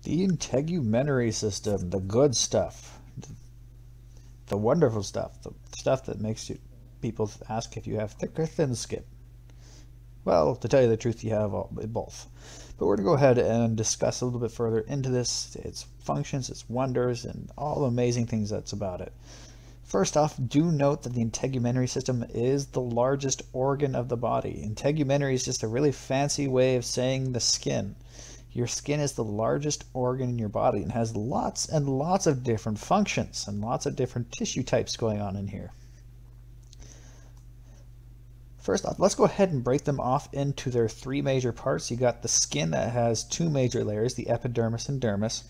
The integumentary system, the good stuff, the wonderful stuff, the stuff that makes people ask if you have thick or thin skin. Well, to tell you the truth, you have both. But we're going to go ahead and discuss a little bit further into this, its functions, its wonders, and all the amazing things that's about it. First off, do note that the integumentary system is the largest organ of the body. Integumentary is just a really fancy way of saying the skin. Your skin is the largest organ in your body and has lots and lots of different functions and lots of different tissue types going on in here. First off, let's go ahead and break them off into their three major parts. You got the skin that has two major layers, the epidermis and dermis.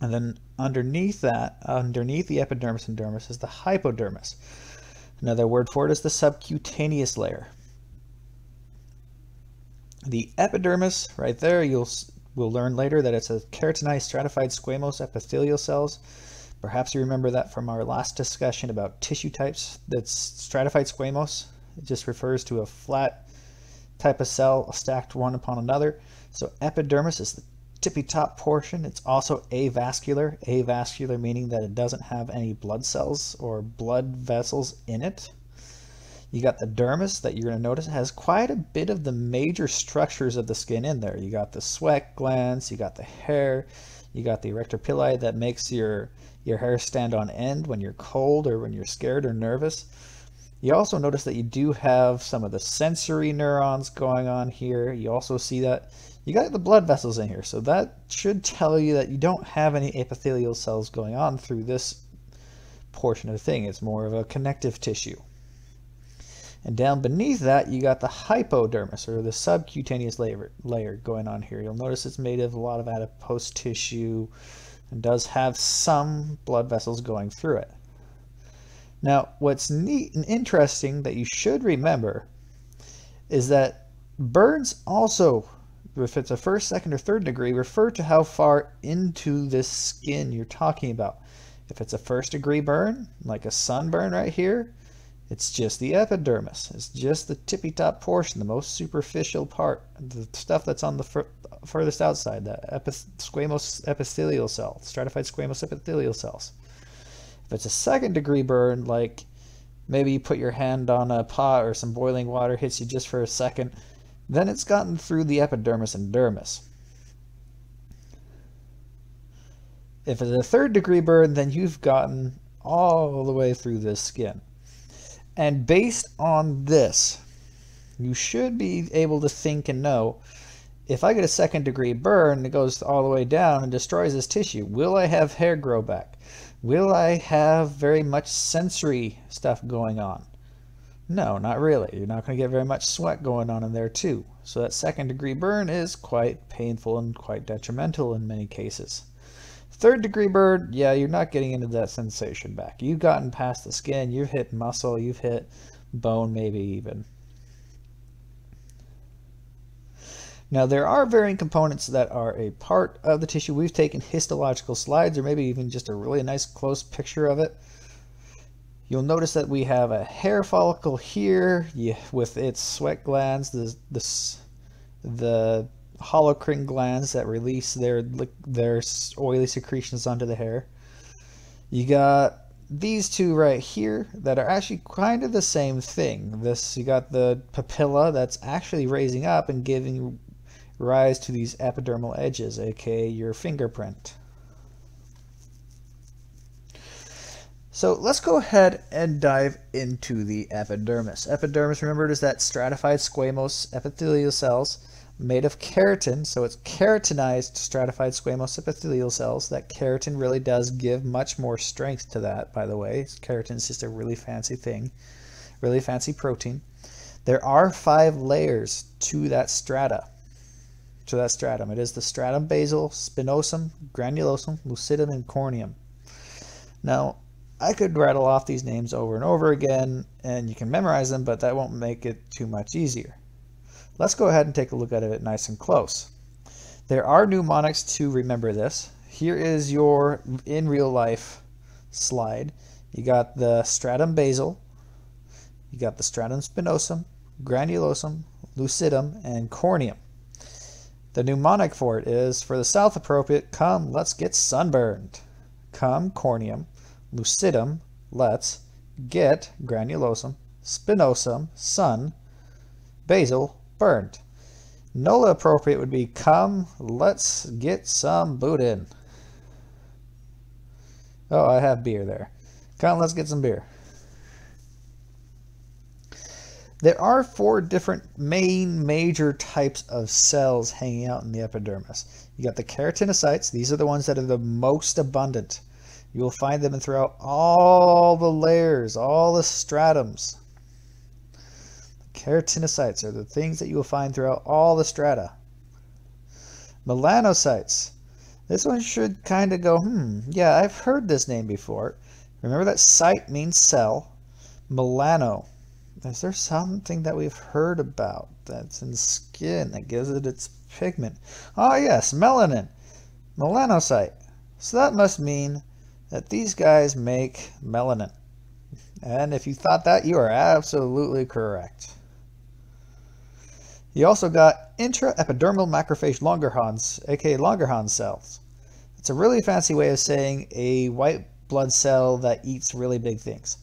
And then underneath that, underneath the epidermis and dermis is the hypodermis. Another word for it is the subcutaneous layer. The epidermis, right there, we'll learn later that it's a keratinized stratified squamous epithelial cells. Perhaps you remember that from our last discussion about tissue types. That's stratified squamous. It just refers to a flat type of cell stacked one upon another. So epidermis is the tippy top portion. It's also avascular. Avascular meaning that it doesn't have any blood cells or blood vessels in it. You got the dermis that you're going to notice has quite a bit of the major structures of the skin in there. You got the sweat glands, you got the hair, you got the erector pili that makes your hair stand on end when you're cold or when you're scared or nervous. You also notice that you do have some of the sensory neurons going on here. You also see that you got the blood vessels in here. So that should tell you that you don't have any epithelial cells going on through this portion of the thing. It's more of a connective tissue. And down beneath that, you got the hypodermis, or the subcutaneous layer going on here. You'll notice it's made of a lot of adipose tissue and does have some blood vessels going through it. Now, what's neat and interesting that you should remember is that burns also, if it's a first, second, or third degree, refer to how far into this skin you're talking about. If it's a first degree burn, like a sunburn right here, it's just the epidermis. It's just the tippy top portion, the most superficial part, the stuff that's on the furthest outside, the squamous epithelial cell, stratified squamous epithelial cells. If it's a second degree burn, like maybe you put your hand on a pot or some boiling water hits you just for a second, then it's gotten through the epidermis and dermis. If it's a third degree burn, then you've gotten all the way through this skin. And based on this, you should be able to think and know, if I get a second degree burn that goes all the way down and destroys this tissue, will I have hair grow back? Will I have very much sensory stuff going on? No, not really. You're not going to get very much sweat going on in there too. So that second degree burn is quite painful and quite detrimental in many cases. Third degree burn, yeah, you're not getting into that sensation back. You've gotten past the skin, you've hit muscle, you've hit bone maybe even. Now there are varying components that are a part of the tissue. We've taken histological slides or maybe even just a really nice close picture of it. You'll notice that we have a hair follicle here with its sweat glands, the holocrine glands that release their oily secretions onto the hair. You got these two right here that are actually kind of the same thing. You got the papilla that's actually raising up and giving rise to these epidermal edges, aka your fingerprint. So let's go ahead and dive into the epidermis. Epidermis, remember, it is that stratified squamous epithelial cells made of keratin, so it's keratinized stratified squamous epithelial cells. That keratin really does give much more strength to that, by the way. Keratin is just a really fancy thing, really fancy protein. There are 5 layers to that stratum. It is the stratum basil, spinosum, granulosum, lucidum, and corneum. Now, I could rattle off these names over and over again, and you can memorize them, but that won't make it too much easier. Let's go ahead and take a look at it nice and close. There are mnemonics to remember this. Here is your in real life slide. You got the stratum basil, you got the stratum spinosum, granulosum, lucidum, and corneum. The mnemonic for it is, for the South appropriate, come, let's get sunburned. Come, corneum, lucidum, let's, get, granulosum, spinosum, sun, basil, burned. NOLA appropriate would be, come, let's get some boudin. Oh, I have beer there. Come, let's get some beer. There are 4 different major types of cells hanging out in the epidermis. You got the keratinocytes. These are the ones that are the most abundant. You will find them throughout all the layers, all the stratums. Keratinocytes are the things that you will find throughout all the strata. Melanocytes. This one should kind of go, yeah, I've heard this name before. Remember that cyte means cell. Melano. Is there something that we've heard about that's in skin that gives it its pigment? Oh yes, melanin. Melanocyte. So that must mean that these guys make melanin. And if you thought that, you are absolutely correct. You also got intraepidermal macrophage Langerhans, aka Langerhans cells. It's a really fancy way of saying a white blood cell that eats really big things.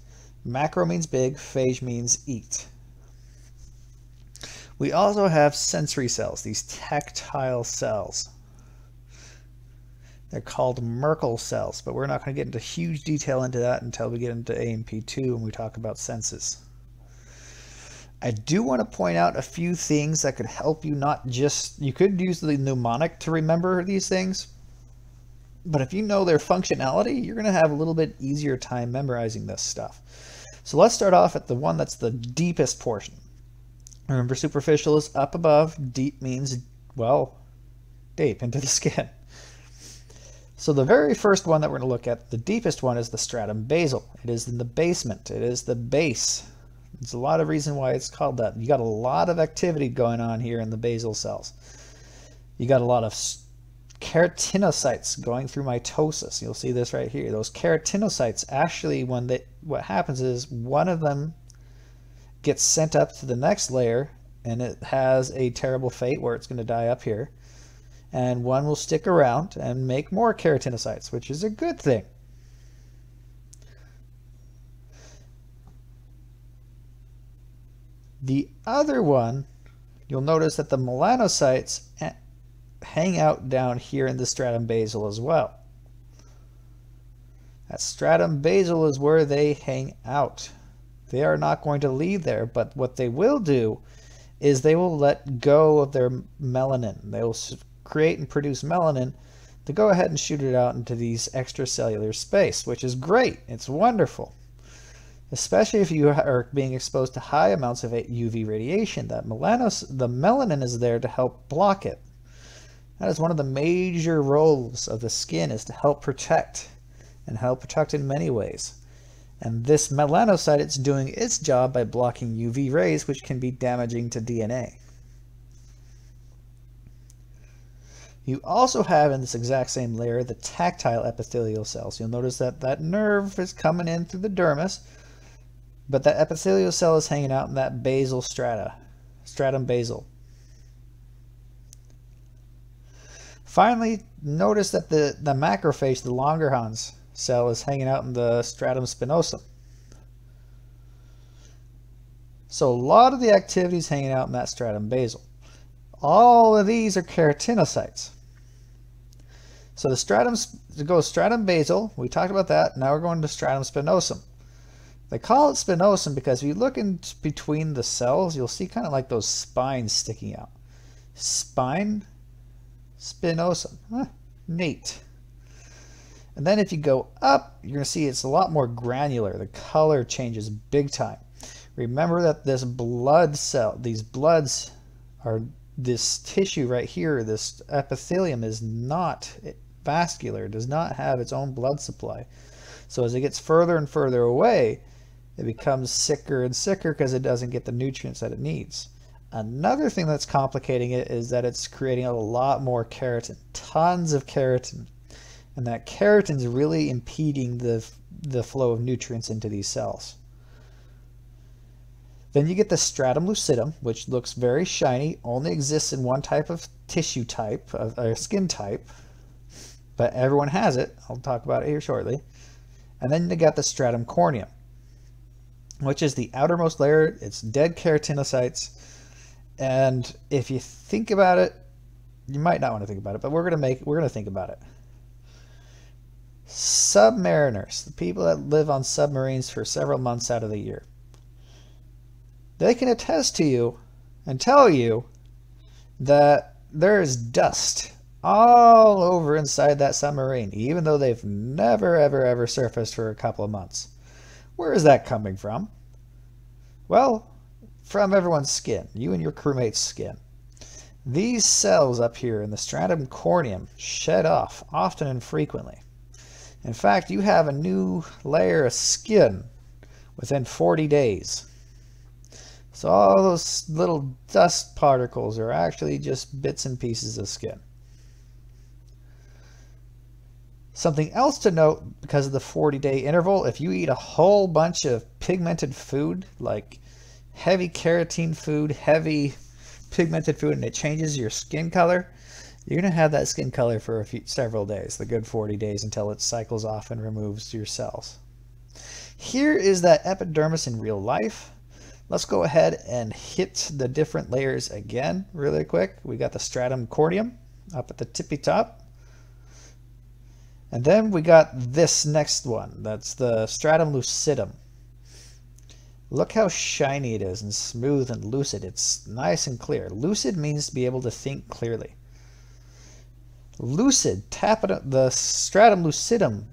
Macro means big, phage means eat. We also have sensory cells, these tactile cells. They're called Merkel cells, but we're not going to get into huge detail into that until we get into AMP2 when we talk about senses. I do want to point out a few things that could help you not just, you could use the mnemonic to remember these things, but if you know their functionality, you're going to have a little bit easier time memorizing this stuff. So let's start off at the one that's the deepest portion. Remember, superficial is up above, deep means, well, deep into the skin. So the very first one that we're going to look at, the deepest one, is the stratum basal. It is in the basement. It is the base. There's a lot of reason why it's called that. You got a lot of activity going on here in the basal cells. You got a lot of keratinocytes going through mitosis. You'll see this right here. Those keratinocytes, actually, what happens is one of them gets sent up to the next layer, and it has a terrible fate where it's going to die up here. And one will stick around and make more keratinocytes, which is a good thing. The other one, you'll notice that the melanocytes hang out down here in the stratum basal as well. That stratum basal is where they hang out. They are not going to leave there, but what they will do is they will let go of their melanin. They will create and produce melanin to go ahead and shoot it out into these extracellular space, which is great. It's wonderful. Especially if you are being exposed to high amounts of UV radiation. The melanin is there to help block it. That is one of the major roles of the skin, is to help protect, and help protect in many ways. And this melanocyte, it's doing its job by blocking UV rays, which can be damaging to DNA. You also have in this exact same layer the tactile epithelial cells. You'll notice that that nerve is coming in through the dermis, but that epithelial cell is hanging out in that basal strata, stratum basal. Finally, notice that the macrophage, the Langerhans cell, is hanging out in the stratum spinosum. So a lot of the activity is hanging out in that stratum basal. All of these are keratinocytes. So the stratum basal, we talked about that. Now we're going to stratum spinosum. They call it spinosum because if you look in between the cells, you'll see kind of like those spines sticking out. Spine, spinosum. Huh, neat. And then if you go up, you're going to see it's a lot more granular. The color changes big time. Remember that this blood cell, these bloods are, this tissue right here, this epithelium is not vascular, does not have its own blood supply. So as it gets further and further away, it becomes sicker and sicker because it doesn't get the nutrients that it needs. Another thing that's complicating it is that it's creating a lot more keratin, tons of keratin. And that keratin is really impeding the flow of nutrients into these cells. Then you get the Stratum Lucidum, which looks very shiny, only exists in one type of tissue type, skin type, but everyone has it. I'll talk about it here shortly. And then you got the Stratum Corneum, which is the outermost layer. It's dead keratinocytes. And if you think about it, you might not want to think about it, but we're going to think about it. Submariners, the people that live on submarines for several months out of the year, they can attest to you and tell you that there is dust all over inside that submarine, even though they've never, ever surfaced for a couple of months. Where is that coming from? Well, from everyone's skin, you and your crewmate's skin. These cells up here in the stratum corneum shed off often and frequently. In fact, you have a new layer of skin within 40 days. So all those little dust particles are actually just bits and pieces of skin. Something else to note, because of the 40-day interval, if you eat a whole bunch of pigmented food, like heavy keratin food, heavy pigmented food, and it changes your skin color, you're going to have that skin color for several days, the good 40 days, until it cycles off and removes your cells. Here is that epidermis in real life. Let's go ahead and hit the different layers again really quick. We got the stratum corneum up at the tippy top. And then we got this next one. That's the stratum lucidum. Look how shiny it is and smooth and lucid. It's nice and clear. Lucid means to be able to think clearly. Lucid, the stratum lucidum,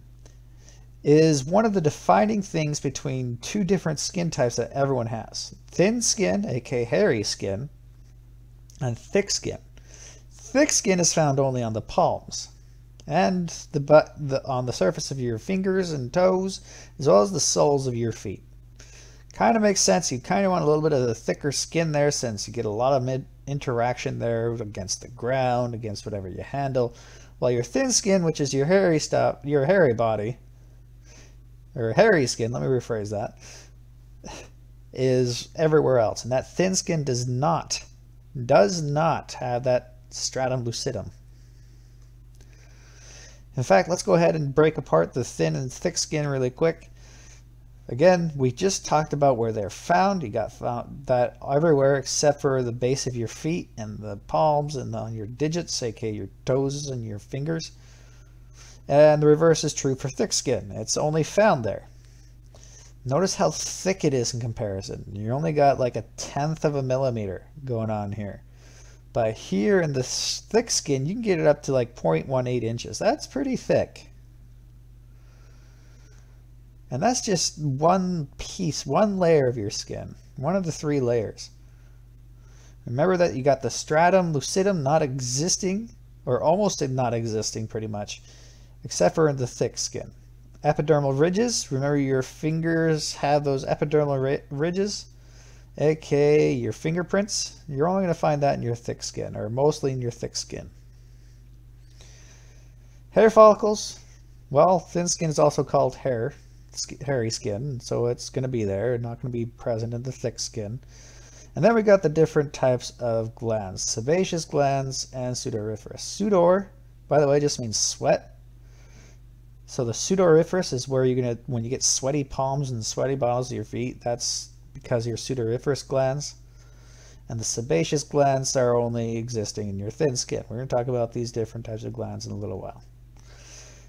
is one of the defining things between two different skin types that everyone has. Thin skin, aka hairy skin, and thick skin. Thick skin is found only on the palms and on the surface of your fingers and toes, as well as the soles of your feet. Kind of makes sense. You kind of want a little bit of the thicker skin there, since you get a lot of interaction there against the ground, against whatever you handle, while your thin skin, which is your hairy stuff, your hairy body, or hairy skin, let me rephrase that, is everywhere else. And that thin skin does not have that stratum lucidum. In fact, let's go ahead and break apart the thin and thick skin really quick. Again, we just talked about where they're found. You got found that everywhere except for the base of your feet and the palms and on your digits, aka your toes and your fingers. And the reverse is true for thick skin. It's only found there. Notice how thick it is in comparison. You only got like 1/10 of a millimeter going on here. But here in the thick skin, you can get it up to like 0.18 inches. That's pretty thick. And that's just one piece, one layer of your skin. One of the 3 layers. Remember that you got the stratum lucidum not existing, or almost not existing pretty much, except for in the thick skin. Epidermal ridges, remember your fingers have those epidermal ridges, aka your fingerprints. You're only going to find that in your thick skin, or mostly in your thick skin. Hair follicles, well, thin skin is also called hairy skin, so it's going to be there, not going to be present in the thick skin. And then we got the different types of glands, sebaceous glands and pseudoriferous. Pseudor, by the way, just means sweat. So the pseudoriferous is where you're going to, when you get sweaty palms and sweaty bottoms of your feet, that's because of your pseudoriferous glands. And the sebaceous glands are only existing in your thin skin. We're going to talk about these different types of glands in a little while.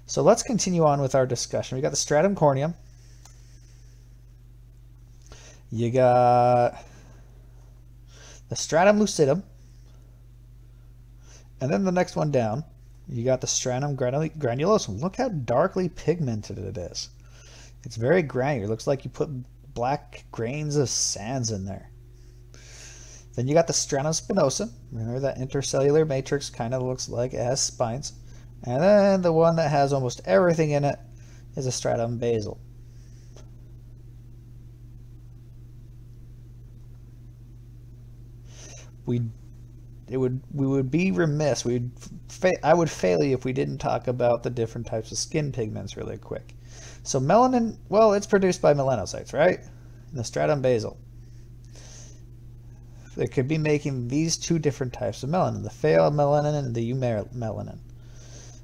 So let's continue on with our discussion. We got the stratum corneum. You got the stratum lucidum. And then the next one down, you got the stratum granulosum. Look how darkly pigmented it is. It's very granular. It looks like you put black grains of sands in there. Then you got the stratum spinosum. Remember that intercellular matrix kind of looks like it has spines. And then the one that has almost everything in it is a stratum basil. We would be remiss. I would fail you if we didn't talk about the different types of skin pigments really quick. So melanin, well, it's produced by melanocytes, right? In the stratum basil. it could be making these two different types of melanin, the pheomelanin and the eumelanin,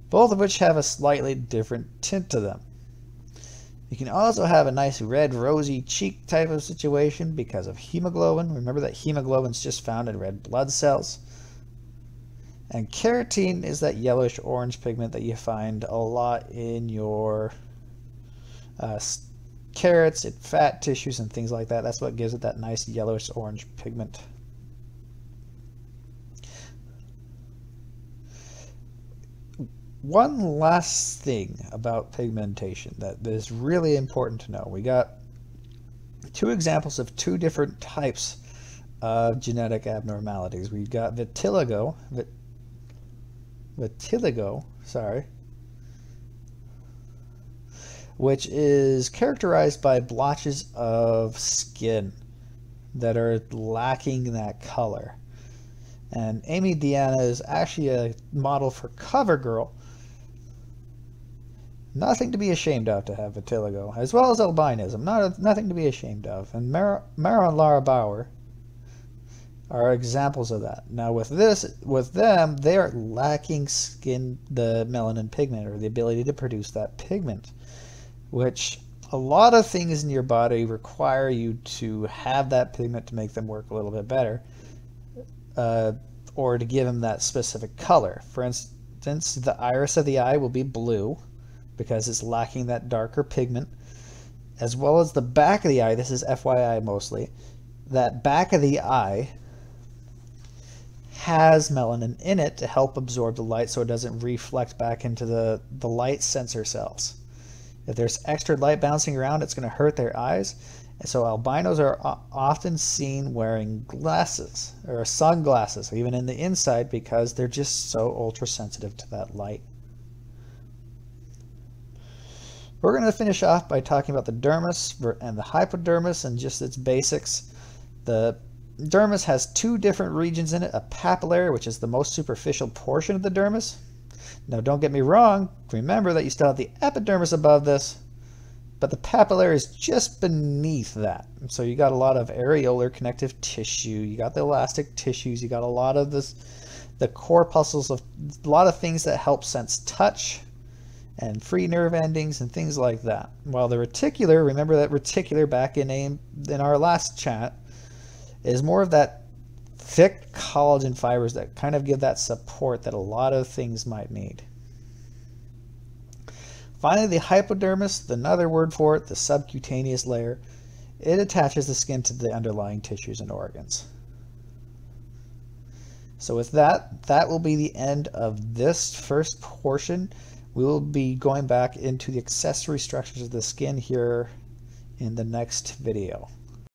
both of which have a slightly different tint to them. You can also have a nice red rosy cheek type of situation because of hemoglobin. Remember that hemoglobin is just found in red blood cells. And carotene is that yellowish orange pigment that you find a lot in your carrots, in fat tissues, and things like that. That's what gives it that nice yellowish orange pigment. One last thing about pigmentation that is really important to know. We got two examples of two different types of genetic abnormalities. We've got vitiligo, which is characterized by blotches of skin that are lacking that color. And Amy Deanna is actually a model for CoverGirl. Nothing to be ashamed of to have vitiligo, as well as albinism. Nothing to be ashamed of. And Mara and Laura Bauer are examples of that. Now with them, they are lacking the melanin pigment, or the ability to produce that pigment, which a lot of things in your body require you to have that pigment to make them work a little bit better, or to give them that specific color. For instance, the iris of the eye will be blue because it's lacking that darker pigment, as well as the back of the eye. This is FYI mostly. That back of the eye has melanin in it to help absorb the light so it doesn't reflect back into the light sensor cells. If there's extra light bouncing around, it's going to hurt their eyes. And so albinos are often seen wearing glasses or sunglasses, even in the inside, because they're just so ultra sensitive to that light. We're going to finish off by talking about the dermis and the hypodermis and just its basics. The dermis has two different regions in it, a papillary, which is the most superficial portion of the dermis. Now don't get me wrong, remember that you still have the epidermis above this, but the papillary is just beneath that. And so you got a lot of areolar connective tissue, you got the elastic tissues, you got a lot of the corpuscles, of a lot of things that help sense touch and free nerve endings and things like that. While the reticular, remember that reticular back in our last chat, is more of that thick collagen fibers that kind of give that support that a lot of things might need. Finally, the hypodermis, another word for it, the subcutaneous layer, it attaches the skin to the underlying tissues and organs. So with that will be the end of this first portion. We will be going back into the accessory structures of the skin here in the next video.